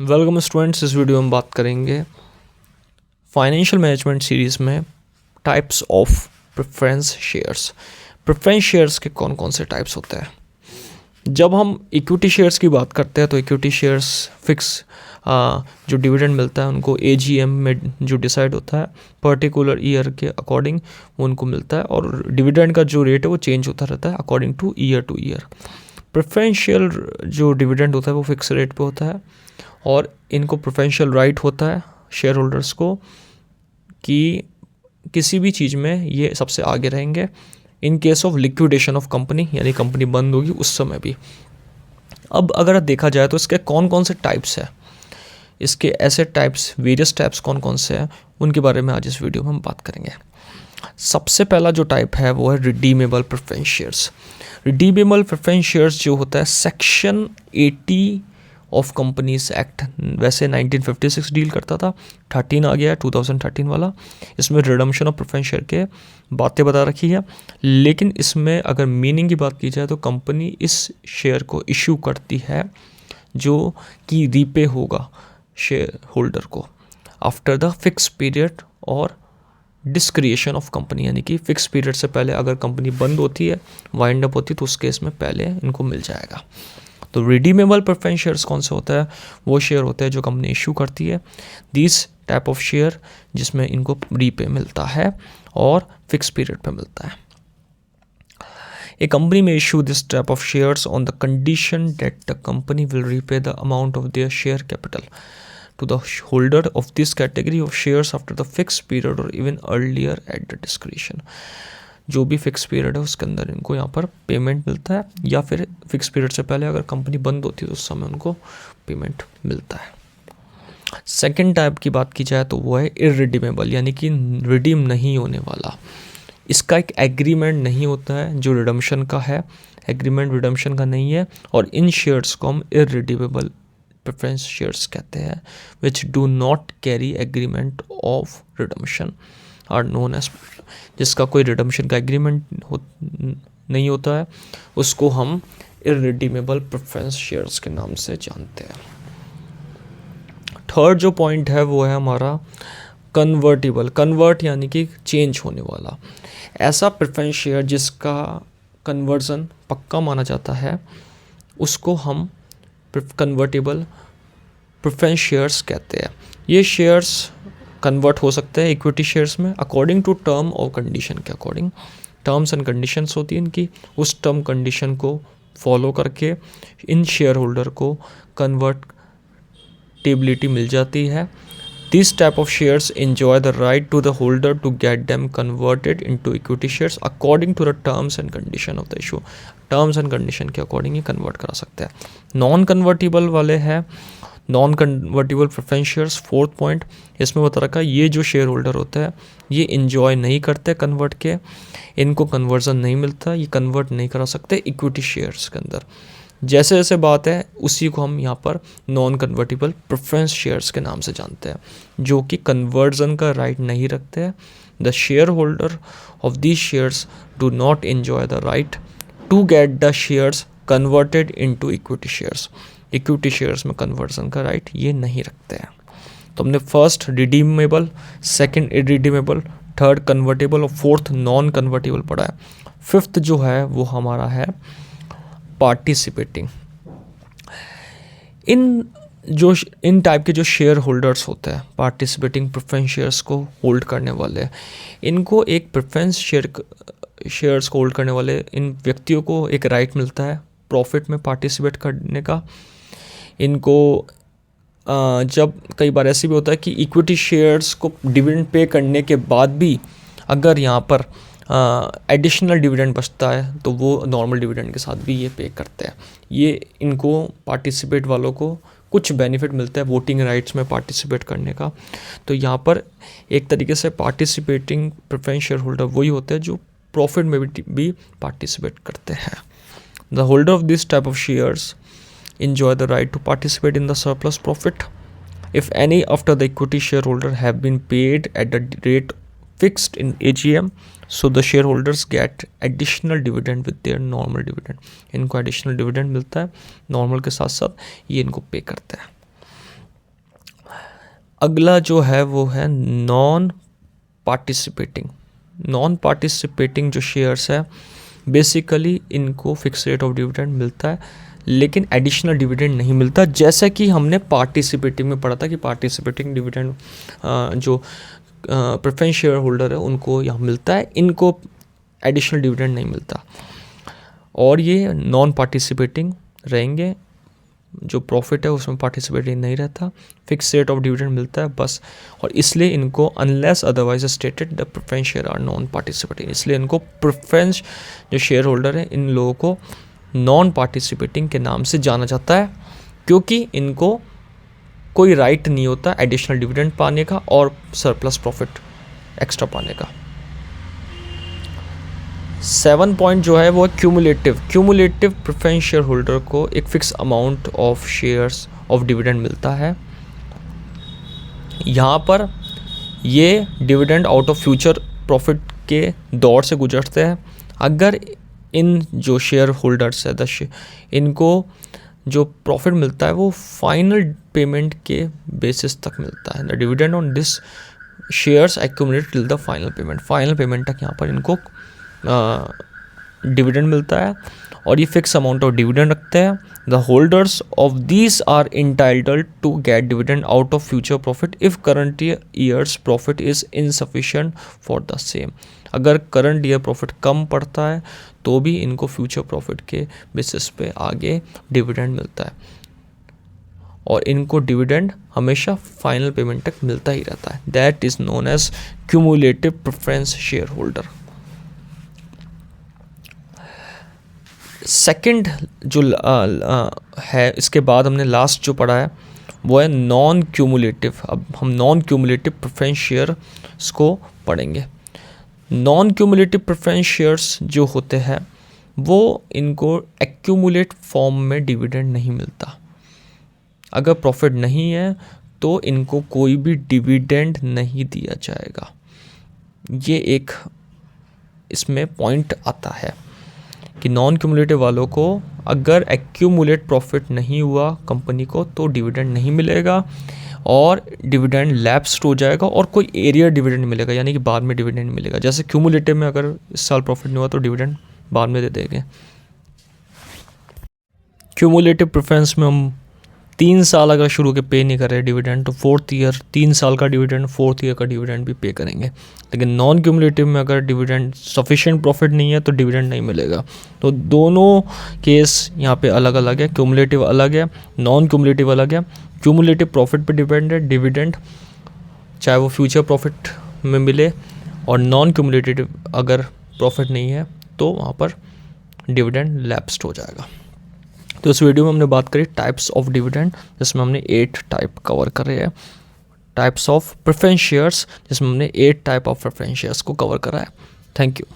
Welcome students. इस video में बात करेंगे फाइनेंशियल मैनेजमेंट सीरीज़ में types of preference shares. Preference shares के कौन कौन से टाइप्स होते हैं। जब हम इक्विटी शेयर्स की बात करते हैं तो इक्विटी शेयर्स फिक्स जो डिविडेंड मिलता है उनको एजीएम में जो डिसाइड होता है पर्टिकुलर ईयर के अकॉर्डिंग वो उनको मिलता है, और डिविडेंड का जो रेट है वो चेंज होता रहता है अकॉर्डिंग टू ईयर। प्रेफरेंशियल जो डिविडेंड होता है वो फिक्स रेट पे होता है, और इनको प्रेफरेंशियल राइट होता है शेयर होल्डर्स को कि किसी भी चीज़ में ये सबसे आगे रहेंगे in case of liquidation of company, यानी कंपनी बंद होगी उस समय भी। अब अगर देखा जाए तो इसके कौन कौन से टाइप्स हैं, इसके ऐसे टाइप्स वेरियस टाइप्स कौन कौन से हैं उनके बारे में आज इस वीडियो में हम बात करेंगे। सबसे पहला जो टाइप है वो है redeemable preference shares. Redeemable preference shares जो होता है सेक्शन 80 ऑफ कंपनीज एक्ट, वैसे 1956 डील करता था, 13 आ गया है 2013 वाला। इसमें रिडम्पशन ऑफ प्रेफरेंस शेयर के बातें बता रखी है, लेकिन इसमें अगर मीनिंग की बात की जाए तो कंपनी इस शेयर को इशू करती है जो कि रीपे होगा शेयर होल्डर को आफ्टर द फिक्स पीरियड और डिस्क्रिएशन ऑफ कंपनी, यानी कि फिक्स पीरियड से पहले अगर कंपनी बंद होती है, वाइंड अप होती है, तो उस केस में पहले इनको मिल जाएगा। तो रिडीमेबल प्रेफरेंस शेयर्स कौन से होता है, वो शेयर होते हैं जो कंपनी इशू करती है, दिस टाइप ऑफ शेयर जिसमें इनको रीपे मिलता है और फिक्स पीरियड पे मिलता है। A company may issue this type of shares on the condition that the company will repay the amount of their share capital to the holder of this category of shares after the fixed period or even earlier at the discretion। जो भी fix period है उसके अंदर इनको यहाँ पर payment मिलता है, या फिर फिक्स पीरियड से पहले अगर कंपनी बंद होती है तो उस समय उनको पेमेंट मिलता है। सेकेंड टाइप की बात की जाए तो वो है इररिडीमेबल, यानी कि रिडीम नहीं होने वाला। इसका एक एग्रीमेंट नहीं होता है जो रिडम्पशन का है, एग्रीमेंट रिडम्पशन का नहीं है, और इन शेयर्स को हम इररिडीमेबल प्रेफरेंस शेयर्स कहते हैं, which do not carry agreement of redemption are known as, जिसका कोई रिडम्पशन का एग्रीमेंट नहीं होता है उसको हम इररिडीमेबल प्रेफरेंस शेयर्स के नाम से जानते हैं। थर्ड जो पॉइंट है वो है हमारा कन्वर्टिबल। कन्वर्ट यानी कि चेंज होने वाला, ऐसा प्रेफरेंस शेयर जिसका कन्वर्जन पक्का माना जाता है उसको हम कन्वर्टिबल प्रेफरेंस शेयर्स कहते हैं। ये शेयर्स कन्वर्ट हो सकते हैं इक्विटी शेयर्स में अकॉर्डिंग टू टर्म और कंडीशन के अकॉर्डिंग। टर्म्स एंड कंडीशंस होती हैं इनकी, उस टर्म कंडीशन को फॉलो करके इन शेयर होल्डर को कन्वर्टेबिलिटी मिल जाती है। This type of shares enjoy the right to the holder to get them converted into equity shares according to the terms and condition of the issue. Terms and condition के according ये convert करा सकते हैं। Non convertible वाले हैं non convertible preference shares. Fourth point इसमें बता रखा है, ये जो शेयर होल्डर होता है ये इन्जॉय नहीं करते कन्वर्ट के, इनको कन्वर्जन नहीं मिलता, ये कन्वर्ट नहीं करा सकते इक्विटी शेयर्स के अंदर। जैसे जैसे बात है उसी को हम यहाँ पर नॉन कन्वर्टिबल प्रेफरेंस शेयर्स के नाम से जानते हैं, जो कि कन्वर्जन का राइट नहीं रखते हैं। The share holder of these shares do not enjoy the right to get the shares converted into equity shares. Equity shares में कन्वर्जन का राइट ये नहीं रखते हैं। तो हमने first redeemable, second irredeemable, third convertible और फोर्थ नॉन कन्वर्टेबल पढ़ा है। फिफ्थ जो है वो हमारा है पार्टिसिपेटिंग। इन टाइप के जो शेयर होल्डर्स होते हैं पार्टिसिपेटिंग प्रेफरेंस शेयर्स को होल्ड करने वाले, इनको एक प्रेफरेंस शेयर्स को होल्ड करने वाले इन व्यक्तियों को एक राइट मिलता है प्रॉफिट में पार्टिसिपेट करने का। इनको जब कई बार ऐसे भी होता है कि इक्विटी शेयर्स को डिविडेंड पे करने के बाद भी अगर यहाँ पर एडिशनल डिविडेंड बचता है तो वो नॉर्मल डिविडेंड के साथ भी ये पे करते हैं। ये इनको पार्टिसिपेट वालों को कुछ बेनिफिट मिलता है वोटिंग राइट्स में पार्टिसिपेट करने का। तो यहाँ पर एक तरीके से पार्टिसिपेटिंग प्रेफरेंस शेयर होल्डर वही होते हैं जो प्रॉफिट में भी पार्टिसिपेट करते हैं। The holder of this type of shares enjoy the right to participate in the surplus profit if any after the equity shareholder have been paid at the rate fixed in AGM, so the shareholders get additional dividend with their normal dividend। इनको additional dividend मिलता है, normal के साथ साथ ये इनको पे करते हैं। अगला जो है वो है नॉन पार्टिसिपेटिंग जो शेयर्स है, बेसिकली इनको फिक्स रेट ऑफ डिविडेंड मिलता है लेकिन एडिशनल डिविडेंड नहीं मिलता। जैसा कि हमने पार्टिसिपेटिंग में पढ़ा था कि पार्टिसिपेटिंग डिविडेंड जो प्रेफरेंस शेयर होल्डर है उनको यहाँ मिलता है, इनको एडिशनल डिविडेंड नहीं मिलता। और ये नॉन पार्टिसिपेटिंग रहेंगे, जो प्रॉफिट है उसमें पार्टिसिपेटिंग नहीं रहता, फिक्स रेट ऑफ डिविडेंड मिलता है बस। और इसलिए इनको unless otherwise stated the preference share are non participating, इसलिए इनको प्रेफरेंस जो शेयर होल्डर है इन लोगों को नॉन पार्टिसिपेटिंग के नाम से जाना जाता है, क्योंकि इनको कोई राइट नहीं होता एडिशनल डिविडेंड पाने का और सरप्लस प्रॉफिट एक्स्ट्रा पाने का। 7 पॉइंट जो है वो क्यूमुलेटिव प्रेफरेंस शेयर होल्डर को एक fix amount of shares of dividend मिलता है। यहाँ पर ये dividend out of future profit के दौर से गुजरते हैं। अगर इन जो शेयर होल्डर्स है इनको जो प्रॉफिट मिलता है वो फाइनल पेमेंट के बेसिस तक मिलता है। The dividend on this shares accumulate till the final payment तक यहाँ पर इनको डिविडेंड मिलता है और ये फिक्स अमाउंट ऑफ डिविडेंड रखते हैं। The holders of these are entitled to get dividend out of future profit if current years profit is insufficient for the same. अगर करंट ईयर प्रॉफिट कम पड़ता है तो भी इनको फ्यूचर प्रॉफिट के बेसिस पे आगे डिविडेंड मिलता है और इनको डिविडेंड हमेशा फाइनल पेमेंट तक मिलता ही रहता है। That is known as cumulative preference share holder. Second जो है, इसके बाद हमने लास्ट जो पढ़ा है वो है नॉन क्यूमुलेटिव। अब हम नॉन क्यूमुलेटिव प्रेफरेंस शेयर्स को पढ़ेंगे। नॉन क्यूमुलेटिव प्रेफरेंस शेयर्स जो होते हैं वो इनको एक्यूमुलेट फॉर्म में डिविडेंड नहीं मिलता। अगर प्रॉफिट नहीं है तो इनको कोई भी डिविडेंड नहीं दिया जाएगा। ये एक इसमें पॉइंट आता है कि नॉन क्यूमुलेटिव वालों को अगर एक्यूमुलेट प्रॉफिट नहीं हुआ कंपनी को तो डिविडेंड नहीं मिलेगा और डिविडेंड लैप्स्ड हो जाएगा और कोई एरियर डिविडेंड मिलेगा, यानी कि बाद में डिविडेंड मिलेगा। जैसे क्यूमुलेटिव में अगर इस साल प्रॉफिट नहीं हुआ तो डिविडेंड बाद में दे देंगे। क्यूमुलेटिव प्रेफरेंस में हम 3 साल अगर शुरू के पे नहीं कर रहे डिविडेंड तो 4th ईयर 3 साल का डिविडेंड 4th ईयर का डिविडेंड भी पे करेंगे। लेकिन नॉन क्यूमुलेटिव में अगर डिविडेंड सफिशिएंट प्रॉफिट नहीं है तो डिविडेंड नहीं मिलेगा। तो दोनों केस यहाँ पे अलग अलग है, क्यूमुलेटिव अलग है, नॉन क्यूमुलेटिव अलग है। क्यूमुलेटिव प्रॉफिट पे डिपेंड है डिविडेंड, चाहे वो फ्यूचर प्रॉफिट में मिले, और नॉन क्यूमुलेटिव अगर प्रॉफिट नहीं है तो वहाँ पर डिविडेंड लैप्स्ड हो जाएगा। तो इस वीडियो में हमने बात करी टाइप्स ऑफ डिविडेंड, जिसमें हमने 8 टाइप कवर कर रहे हैं। टाइप्स ऑफ प्रेफरेंस शेयर्स, जिसमें हमने 8 टाइप ऑफ प्रेफरेंस शेयर्स को कवर करा है। Thank you.